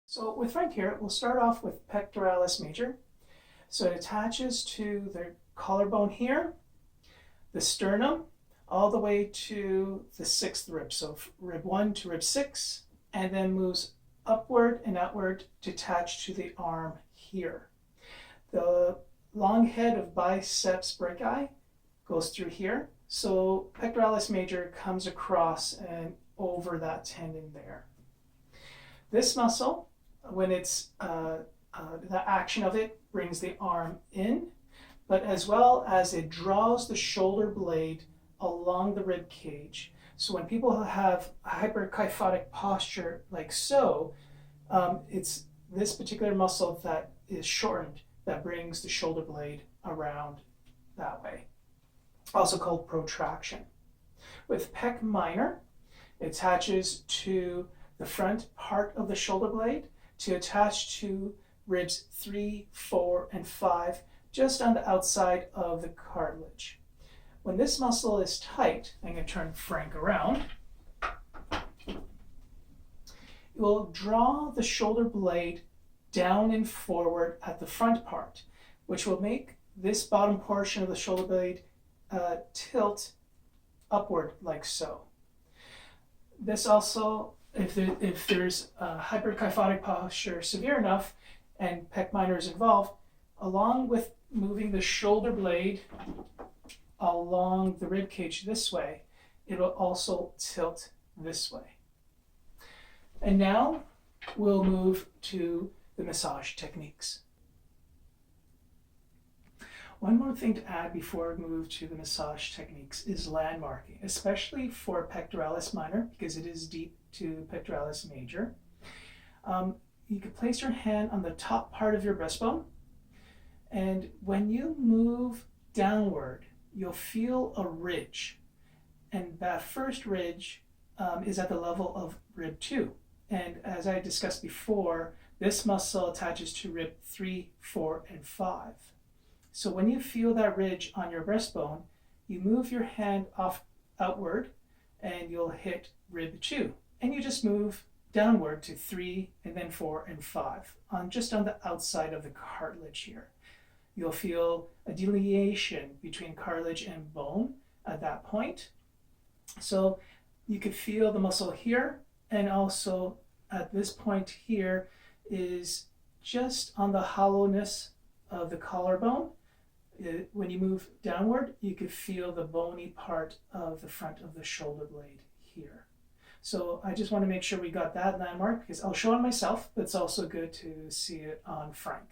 So with Frank here, we'll start off with pectoralis major. So it attaches to the collarbone here, the sternum, all the way to the sixth rib. So rib 1 to rib 6, and then moves upward and outward to attach to the arm here. The long head of biceps brachii goes through here. So pectoralis major comes across and over that tendon there. This muscle, when it's the action of it brings the arm in, but as well as it draws the shoulder blade along the rib cage. So when people have hyperkyphotic posture like so, it's this particular muscle that is shortened that brings the shoulder blade around that way, also called protraction. With pec minor, it attaches to the front part of the shoulder blade to attach to ribs 3, 4, and 5, just on the outside of the cartilage. When this muscle is tight, I'm going to turn Frank around, it will draw the shoulder blade down and forward at the front part, which will make this bottom portion of the shoulder blade tilt upward like so. This also, if there's hyperkyphotic posture severe enough and pec minor is involved, along with moving the shoulder blade along the rib cage this way, it will also tilt this way. And now we'll move to the massage techniques. One more thing to add before we move to the massage techniques is landmarking, especially for pectoralis minor because it is deep to pectoralis major. You can place your hand on the top part of your breastbone, and when you move downward, you'll feel a ridge, and that first ridge is at the level of rib 2. And as I discussed before, this muscle attaches to rib 3, 4, and 5. So when you feel that ridge on your breastbone, you move your hand outward and you'll hit rib 2. And you just move downward to 3 and then 4 and 5, just on the outside of the cartilage here. You'll feel a delineation between cartilage and bone at that point. So you could feel the muscle here, and also at this point here is just on the hollowness of the collarbone. When you move downward, you could feel the bony part of the front of the shoulder blade here. So I just want to make sure we got that landmark because I'll show it myself, but it's also good to see it on Frank.